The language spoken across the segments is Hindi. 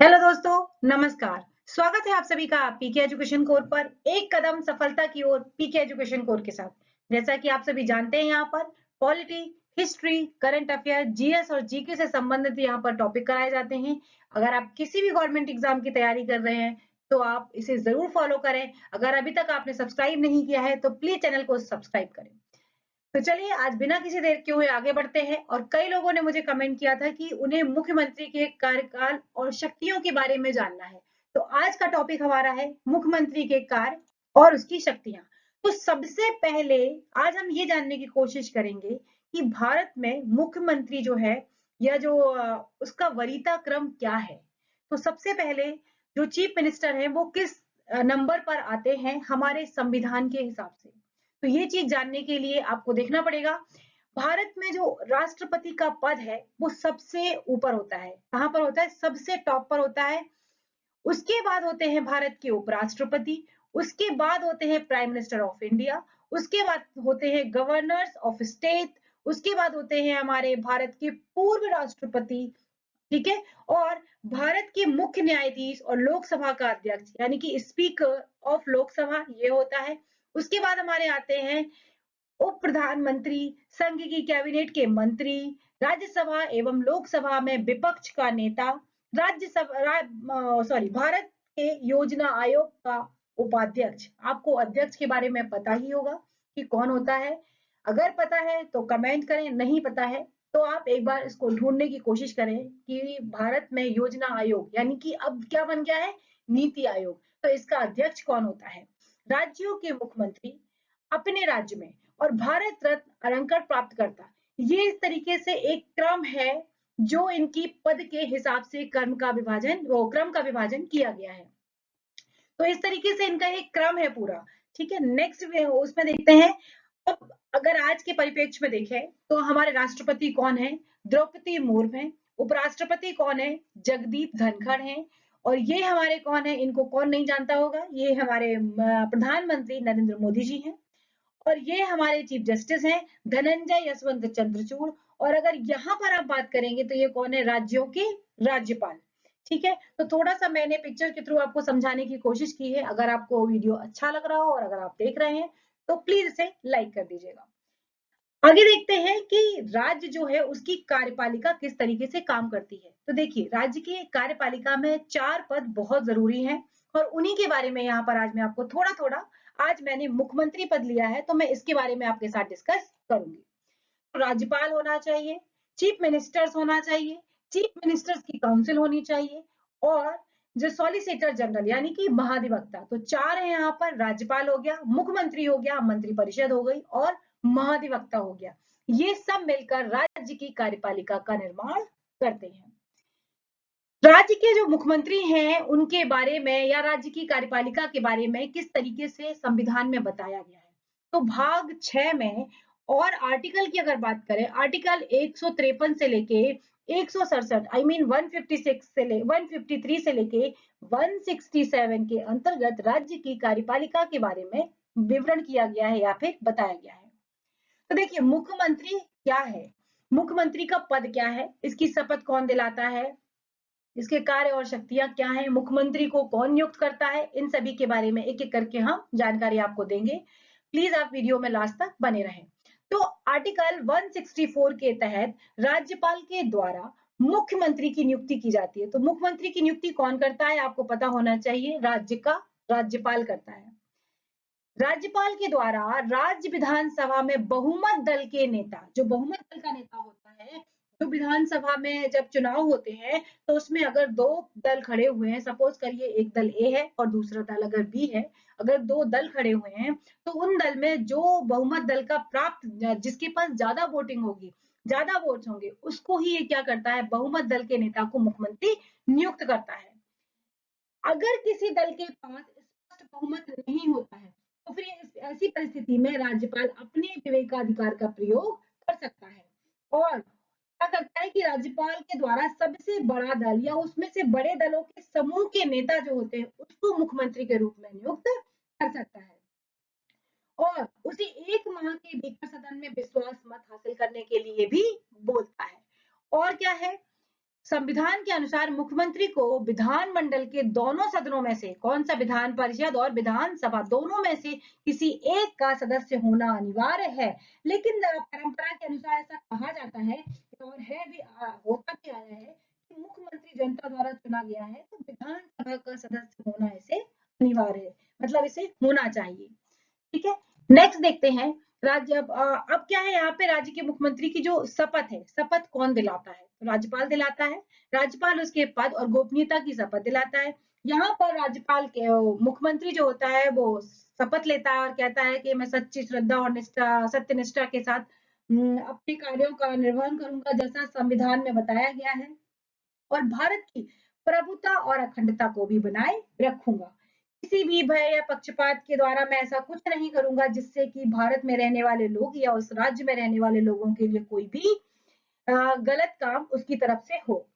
हेलो दोस्तों, नमस्कार। स्वागत है आप सभी का पीके एजुकेशन कोर पर एक कदम सफलता की ओर पीके एजुकेशन कोर के साथ। जैसा कि आप सभी जानते हैं, यहाँ पर polity, history, current affair, GS और जीके से संबंधित यहाँ पर टॉपिक कराए जाते हैं। अगर आप किसी भी गवर्नमेंट एग्जाम की तैयारी कर रहे हैं तो आप इसे जरूर फॉलो करें। अगर अभी तक आपने सब्सक्राइब नहीं किया है तो प्लीज चैनल को सब्सक्राइब करें। तो चलिए आज बिना किसी देर के हुए आगे बढ़ते हैं। और कई लोगों ने मुझे कमेंट किया था कि उन्हें मुख्यमंत्री के कार्यकाल और शक्तियों के बारे में जानना है। तो आज का टॉपिक हमारा है मुख्यमंत्री के कार्य और उसकी शक्तियां। तो सबसे पहले आज हम ये जानने की कोशिश करेंगे कि भारत में मुख्यमंत्री जो है या जो उसका वरीयता क्रम क्या है। तो सबसे पहले जो चीफ मिनिस्टर है वो किस नंबर पर आते हैं हमारे संविधान के हिसाब से। तो ये चीज जानने के लिए आपको देखना पड़ेगा। भारत में जो राष्ट्रपति का पद है वो सबसे ऊपर होता है। कहां पर होता है? सबसे टॉप पर होता है। उसके बाद होते हैं भारत के उपराष्ट्रपति। उसके बाद होते हैं प्राइम मिनिस्टर ऑफ इंडिया। उसके बाद होते हैं गवर्नर्स ऑफ स्टेट। उसके बाद होते हैं हमारे भारत के पूर्व राष्ट्रपति। ठीक है। और भारत के मुख्य न्यायाधीश और लोकसभा का अध्यक्ष यानी कि स्पीकर ऑफ लोकसभा ये होता है। उसके बाद हमारे आते हैं उप प्रधानमंत्री, संघ की कैबिनेट के मंत्री, राज्यसभा एवं लोकसभा में विपक्ष का नेता, भारत के योजना आयोग का उपाध्यक्ष। आपको अध्यक्ष के बारे में पता ही होगा कि कौन होता है। अगर पता है तो कमेंट करें, नहीं पता है तो आप एक बार इसको ढूंढने की कोशिश करें कि भारत में योजना आयोग यानी कि अब क्या बन गया है? नीति आयोग। तो इसका अध्यक्ष कौन होता है? राज्यों के मुख्यमंत्री अपने राज्य में और भारत रत्न अलंकार प्राप्त करता। ये इस तरीके से एक क्रम है जो इनकी पद के हिसाब से क्रम का विभाजन किया गया है। तो इस तरीके से इनका एक क्रम है पूरा। ठीक है। नेक्स्ट उसमें देखते हैं। अब अगर आज के परिप्रेक्ष्य में देखें तो हमारे राष्ट्रपति कौन है? द्रौपदी मुर्मू है। उपराष्ट्रपति कौन है? जगदीप धनखड़ है। और ये हमारे कौन है? इनको कौन नहीं जानता होगा? ये हमारे प्रधानमंत्री नरेंद्र मोदी जी हैं। और ये हमारे चीफ जस्टिस हैं धनंजय यशवंत चंद्रचूड़। और अगर यहाँ पर आप बात करेंगे तो ये कौन है? राज्यों के राज्यपाल। ठीक है। तो थोड़ा सा मैंने पिक्चर के थ्रू आपको समझाने की कोशिश की है। अगर आपको वीडियो अच्छा लग रहा हो और अगर आप देख रहे हैं तो प्लीज इसे लाइक कर दीजिएगा। आगे देखते हैं कि राज्य जो है उसकी कार्यपालिका किस तरीके से काम करती है। तो देखिए राज्य की कार्यपालिका में 4 पद बहुत जरूरी हैं और उन्हीं के बारे में यहाँ पर आज मैं आपको थोड़ा थोड़ा, आज मैंने मुख्यमंत्री पद लिया है तो मैं इसके बारे में आपके साथ डिस्कस करूंगी। तो राज्यपाल होना चाहिए, चीफ मिनिस्टर्स होना चाहिए, चीफ मिनिस्टर्स की काउंसिल होनी चाहिए और जो सॉलिसिटर जनरल यानी कि महाधिवक्ता। तो 4 है यहाँ पर। राज्यपाल हो गया, मुख्यमंत्री हो गया, मंत्रिपरिषद हो गई और महाधिवक्ता हो गया। ये सब मिलकर राज्य की कार्यपालिका का निर्माण करते हैं। राज्य के जो मुख्यमंत्री हैं उनके बारे में या राज्य की कार्यपालिका के बारे में किस तरीके से संविधान में बताया गया है। तो भाग 6 में और आर्टिकल की अगर बात करें, आर्टिकल 153 से लेके 167 आई मीन 156 से 153 से लेके 167 के अंतर्गत राज्य की कार्यपालिका के बारे में विवरण किया गया है या फिर बताया गया है। तो देखिए मुख्यमंत्री क्या है, मुख्यमंत्री का पद क्या है, इसकी शपथ कौन दिलाता है, इसके कार्य और शक्तियां क्या हैं, मुख्यमंत्री को कौन नियुक्त करता है, इन सभी के बारे में एक एक करके हम जानकारी आपको देंगे। प्लीज आप वीडियो में लास्ट तक बने रहें। तो आर्टिकल 164 के तहत राज्यपाल के द्वारा मुख्यमंत्री की नियुक्ति की जाती है। तो मुख्यमंत्री की नियुक्ति कौन करता है? आपको पता होना चाहिए, राज्य का राज्यपाल करता है। राज्यपाल के द्वारा राज्य विधानसभा में बहुमत दल के नेता, जो बहुमत दल का नेता होता है, जो विधानसभा में जब चुनाव होते हैं तो उसमें अगर 2 दल खड़े हुए हैं, सपोज करिए एक दल ए है और दूसरा दल अगर बी है, अगर 2 दल खड़े हुए हैं तो उन दल में जो बहुमत दल का प्राप्त, जिसके पास ज्यादा वोटिंग होगी, ज्यादा वोट होंगे, उसको ही ये क्या करता है? बहुमत दल के नेता को मुख्यमंत्री नियुक्त करता है। अगर किसी दल के पास स्पष्ट बहुमत नहीं होता है तो फिर ऐसी परिस्थिति में राज्यपाल अपने विवेकाधिकार का प्रयोग कर सकता है और क्या करता है कि राज्यपाल के द्वारा सबसे बड़ा दल या उसमें से बड़े दलों के समूह के नेता जो होते हैं उसको मुख्यमंत्री के रूप में नियुक्त कर सकता है और उसे 1 माह के भीतर सदन में विश्वास मत हासिल करने के लिए भी बोलता है। और क्या है? संविधान के अनुसार मुख्यमंत्री को विधानमंडल के दोनों सदनों में से, कौन सा, विधान परिषद और विधानसभा, दोनों में से किसी एक का सदस्य होना अनिवार्य है। लेकिन परंपरा के अनुसार ऐसा कहा जाता है और है भी, होता भी आया है कि मुख्यमंत्री जनता द्वारा चुना गया है तो विधानसभा का सदस्य होना इसे अनिवार्य है, मतलब इसे होना चाहिए। ठीक है, नेक्स्ट देखते हैं। राज्य अब क्या है यहाँ पे, राज्य के मुख्यमंत्री की जो शपथ है, शपथ कौन दिलाता है? तो राज्यपाल दिलाता है। राज्यपाल उसके पद और गोपनीयता की शपथ दिलाता है। यहाँ पर राज्यपाल के मुख्यमंत्री जो होता है वो शपथ लेता है और कहता है कि मैं सच्ची श्रद्धा और निष्ठा, सत्यनिष्ठा के साथ अपने कार्यों का निर्वहन करूंगा जैसा संविधान में बताया गया है, और भारत की प्रभुता और अखंडता को भी बनाए रखूंगा। किसी भी भय या पक्षपात के द्वारा मैं ऐसा कुछ नहीं करूंगा जिससे कि भारत में रहने वाले लोग या उस राज्य में रहने वाले लोगों के लिए कोई भी गलत काम उसकी तरफ से हो।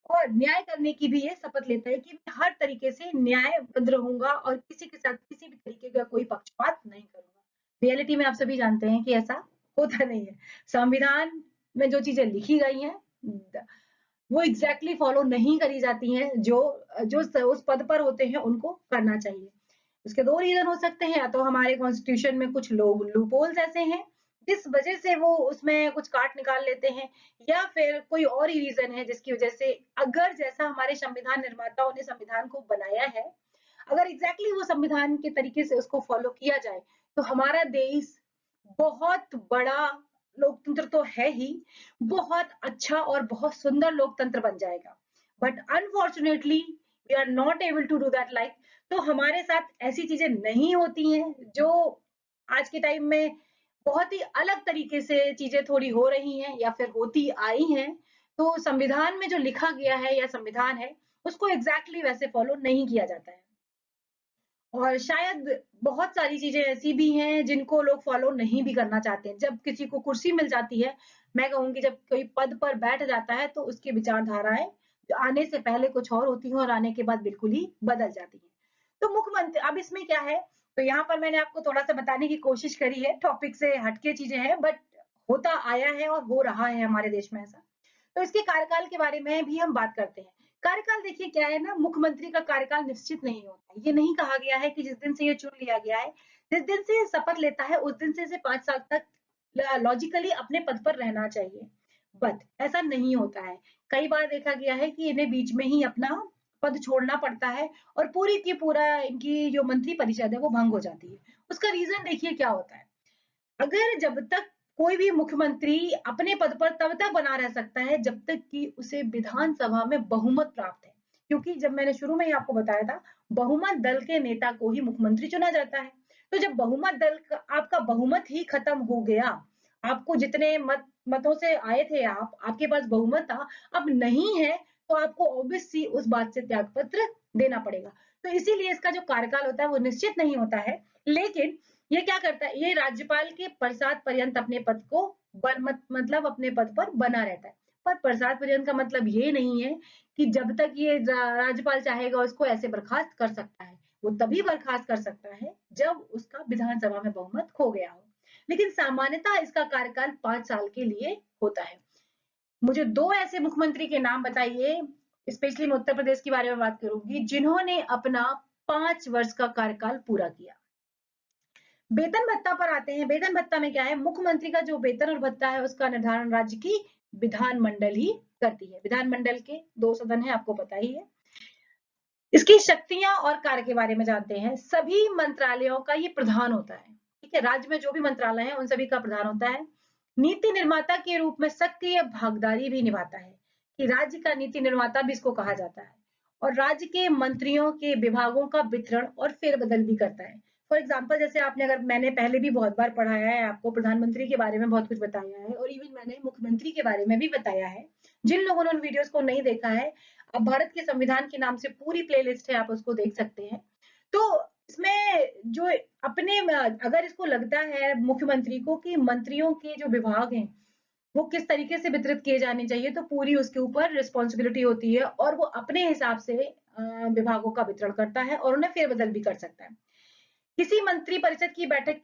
और न्याय करने की भी ये शपथ लेता है कि मैं हर तरीके से न्यायबद्ध रहूंगा और किसी के साथ किसी भी तरीके का कोई पक्षपात नहीं करूंगा। रियलिटी में आप सभी जानते हैं कि ऐसा होता नहीं है। संविधान में जो चीजें लिखी गई हैं वो एग्जैक्टली फॉलो नहीं करी जाती हैं। जो जो उस पद पर होते हैं उनको करना चाहिए। उसके दो रीजन हो सकते हैं, या तो हमारे कॉन्स्टिट्यूशन में कुछ लोग लूपहोल्स ऐसे हैं जिस वजह से वो उसमें कुछ काट निकाल लेते हैं, या फिर कोई और ही रीजन है जिसकी वजह से, अगर जैसा हमारे संविधान निर्माताओं ने संविधान को बनाया है, अगर एग्जैक्टली वो संविधान के तरीके से उसको फॉलो किया जाए तो हमारा देश बहुत बड़ा लोकतंत्र तो है ही, बहुत अच्छा और बहुत सुंदर लोकतंत्र बन जाएगा। But unfortunately we are not able to do that, like, तो हमारे साथ ऐसी चीजें नहीं होती हैं जो आज के टाइम में बहुत ही अलग तरीके से चीजें थोड़ी हो रही हैं या फिर होती आई हैं। तो संविधान में जो लिखा गया है या संविधान है उसको एग्जैक्टली वैसे फॉलो नहीं किया जाता है। और शायद बहुत सारी चीजें ऐसी भी हैं जिनको लोग फॉलो नहीं भी करना चाहते हैं। जब किसी को कुर्सी मिल जाती है, मैं कहूंगी जब कोई पद पर बैठ जाता है तो उसकी विचारधाराएं आने से पहले कुछ और होती हैं और आने के बाद बिल्कुल ही बदल जाती हैं। तो मुख्यमंत्री, अब इसमें क्या है, तो यहाँ पर मैंने आपको थोड़ा सा बताने की कोशिश करी है, टॉपिक से हटके चीजें हैं, बट होता आया है और हो रहा है हमारे देश में ऐसा। तो इसके कार्यकाल के बारे में भी हम बात करते हैं। कार्यकाल देखिए क्या है ना, मुख्यमंत्री का कार्यकाल निश्चित नहीं होता। ये नहीं कहा गया है कि जिस दिन से ये चुन लिया गया है, जिस दिन से ये शपथ लेता है उस दिन से इसे 5 साल तक लॉजिकली अपने पद पर रहना चाहिए। बट ऐसा नहीं होता है। कई बार देखा गया है कि इन्हें बीच में ही अपना पद छोड़ना पड़ता है और पूरी की पूरा इनकी जो मंत्री परिषद है वो भंग हो जाती है। उसका रीजन देखिए क्या होता है। अगर जब तक कोई भी मुख्यमंत्री अपने पद पर तब तक बना रह सकता है जब तक कि उसे विधानसभा में बहुमत प्राप्त है, क्योंकि जब मैंने शुरू में ही आपको बताया था, बहुमत दल के नेता को ही मुख्यमंत्री चुना जाता है। तो जब बहुमत दल का आपका बहुमत ही खत्म हो गया, आपको जितने मतों से आए थे, आपके पास बहुमत था, अब नहीं है, तो आपको ऑब्वियसली उस बात से त्याग पत्र देना पड़ेगा। तो इसीलिए इसका जो कार्यकाल होता है वो निश्चित नहीं होता है। लेकिन ये क्या करता है, ये राज्यपाल के प्रसाद पर्यंत अपने पद को मतलब अपने पद पर बना रहता है। पर प्रसाद पर्यंत का मतलब ये नहीं है कि जब तक ये राज्यपाल चाहेगा उसको ऐसे बर्खास्त कर सकता है। वो तभी बर्खास्त कर सकता है जब उसका विधानसभा में बहुमत खो गया हो। लेकिन सामान्यतः इसका कार्यकाल 5 साल के लिए होता है। मुझे 2 ऐसे मुख्यमंत्री के नाम बताइए, स्पेशली मैं उत्तर प्रदेश के बारे में बात करूंगी, जिन्होंने अपना 5 वर्ष का कार्यकाल पूरा किया। वेतन भत्ता पर आते हैं। वेतन भत्ता में क्या है, मुख्यमंत्री का जो वेतन और भत्ता है उसका निर्धारण राज्य की विधानमंडल ही करती है। विधानमंडल के 2 सदन है, आपको पता ही है। इसकी शक्तियां और कार्य के बारे में जानते हैं। सभी मंत्रालयों का ये प्रधान होता है। ठीक है, राज्य में जो भी मंत्रालय है उन सभी का प्रधान होता है। नीति निर्माता के रूप में सक्रिय भागीदारी भी निभाता है, कि राज्य का नीति निर्माता भी इसको कहा जाता है। और राज्य के मंत्रियों के विभागों का वितरण और फेरबदल भी करता है। फॉर एग्जाम्पल, जैसे आपने, अगर मैंने पहले भी बहुत बार पढ़ाया है आपको, प्रधानमंत्री के बारे में बहुत कुछ बताया है और इवन मैंने मुख्यमंत्री के बारे में भी बताया है। जिन लोगों ने उन वीडियोस को नहीं देखा है, अब भारत के संविधान के नाम से पूरी प्लेलिस्ट है, आप उसको देख सकते हैं। तो इसमें जो अपने, अगर इसको लगता है मुख्यमंत्री को कि मंत्रियों के जो विभाग हैं वो किस तरीके से वितरित किए जाने चाहिए, तो पूरी उसके ऊपर रिस्पॉन्सिबिलिटी होती है और वो अपने हिसाब से विभागों का वितरण करता है और उन्हें फेरबदल भी कर सकता है। किसी मंत्री परिषद की बैठक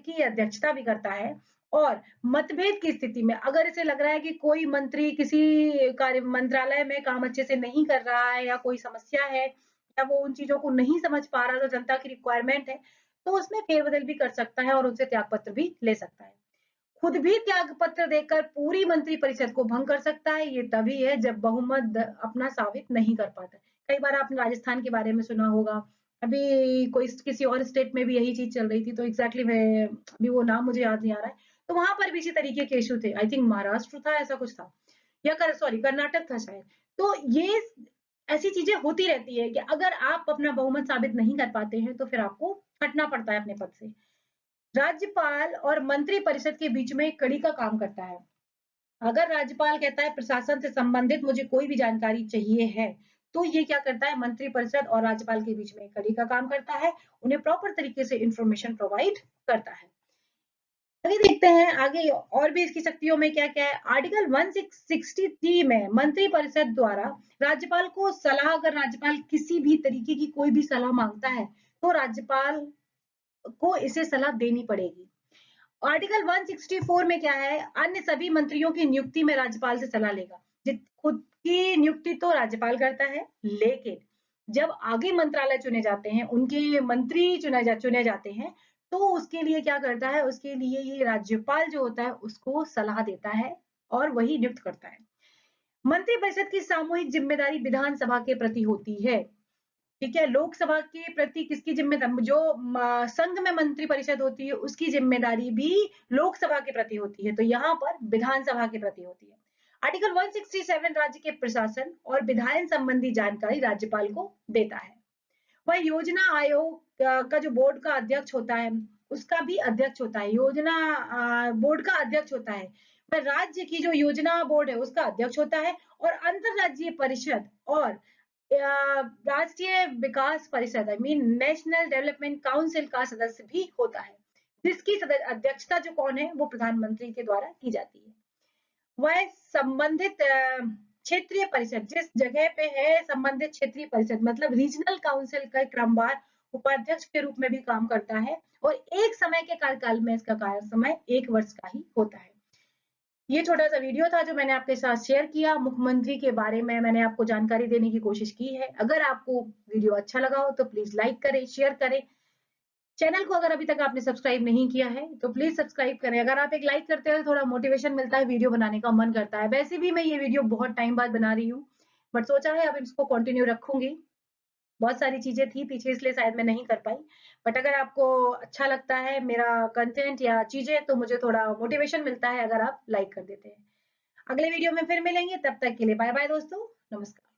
की अध्यक्षता भी करता है और मतभेद की स्थिति में अगर इसे लग रहा है कि कोई मंत्री किसी कार्य मंत्रालय में काम अच्छे से नहीं कर रहा है या कोई समस्या है या वो उन चीजों को नहीं समझ पा रहा जो जनता की रिक्वायरमेंट है, तो उसमें फेरबदल भी कर सकता है और उनसे त्याग पत्र भी ले सकता है। खुद भी त्याग पत्र देकर पूरी मंत्री परिषद को भंग कर सकता है। ये तभी है जब बहुमत अपना साबित नहीं कर पाता। कई बार आपने राजस्थान के बारे में सुना होगा। अभी कोई किसी और स्टेट में भी यही चीज चल रही थी, तो एग्जैक्टली मैं अभी वो नाम मुझे याद नहीं आ रहा है। तो वहां पर भी इसी तरीके के इश्यू थे। आई थिंक महाराष्ट्र था, ऐसा कुछ था, या सॉरी कर्नाटक था शायद। तो ये ऐसी चीजें होती रहती है कि अगर आप अपना बहुमत साबित नहीं कर पाते हैं तो फिर आपको हटना पड़ता है अपने पद से। राज्यपाल और मंत्री परिषद के बीच में एक कड़ी का काम करता है। अगर राज्यपाल कहता है प्रशासन से संबंधित मुझे कोई भी जानकारी चाहिए है, तो ये क्या करता है, मंत्री परिषद और राज्यपाल के बीच में एक कड़ी का काम करता है, उन्हें प्रॉपर तरीके से इंफॉर्मेशन प्रोवाइड करता है। आगे देखते हैं आगे और भी इसकी शक्तियों में क्या क्या है। आर्टिकल 163 में मंत्री परिषद द्वारा राज्यपाल को सलाह, अगर राज्यपाल किसी भी तरीके की कोई भी सलाह मांगता है तो राज्यपाल को इसे सलाह देनी पड़ेगी। आर्टिकल 164 में क्या है, अन्य सभी मंत्रियों की नियुक्ति में राज्यपाल से सलाह लेगा। खुद की नियुक्ति तो राज्यपाल करता है, लेकिन जब आगे मंत्रालय चुने जाते हैं, उनके मंत्री चुने जाते हैं, तो उसके लिए क्या करता है, उसके लिए ये राज्यपाल जो होता है उसको सलाह देता है और वही नियुक्त करता है। मंत्रिपरिषद की सामूहिक जिम्मेदारी विधानसभा के प्रति होती है। ठीक है, लोकसभा के प्रति किसकी जिम्मेदारी, जो संघ में मंत्री परिषद होती है उसकी जिम्मेदारी भी लोकसभा के प्रति होती है, तो यहाँ पर विधानसभा के प्रति होती है। आर्टिकल 167 राज्य के प्रशासन और विधायन संबंधी जानकारी राज्यपाल को देता है। वह योजना आयोग का जो बोर्ड का अध्यक्ष होता है उसका भी अध्यक्ष होता है, योजना बोर्ड का अध्यक्ष होता है। वह राज्य की जो योजना बोर्ड है उसका अध्यक्ष होता है और अंतरराज्यीय परिषद और राष्ट्रीय विकास परिषद I mean national development council का सदस्य भी होता है, जिसकी अध्यक्षता जो कौन है वो प्रधानमंत्री के द्वारा की जाती है। वह संबंधित क्षेत्रीय परिषद, जिस जगह पे है संबंधित क्षेत्रीय परिषद मतलब रीजनल काउंसिल का क्रमवार उपाध्यक्ष के रूप में भी काम करता है और एक समय के कार्यकाल में इसका कार्य समय 1 वर्ष का ही होता है। ये छोटा सा वीडियो था जो मैंने आपके साथ शेयर किया, मुख्यमंत्री के बारे में मैंने आपको जानकारी देने की कोशिश की है। अगर आपको वीडियो अच्छा लगा हो तो प्लीज लाइक करें, शेयर करें। चैनल को अगर अभी तक आपने सब्सक्राइब नहीं किया है तो प्लीज सब्सक्राइब करें। अगर आप एक लाइक करते हो तो थोड़ा मोटिवेशन मिलता है, वीडियो बनाने का मन करता है। वैसे भी मैं ये वीडियो बहुत टाइम बाद बना रही हूँ, बट सोचा है अब इसको कंटिन्यू रखूंगी। बहुत सारी चीजें थी पीछे इसलिए शायद मैं नहीं कर पाई, बट अगर आपको अच्छा लगता है मेरा कंटेंट या चीजें तो मुझे थोड़ा मोटिवेशन मिलता है अगर आप लाइक कर देते हैं। अगले वीडियो में फिर मिलेंगे, तब तक के लिए बाय बाय दोस्तों, नमस्कार।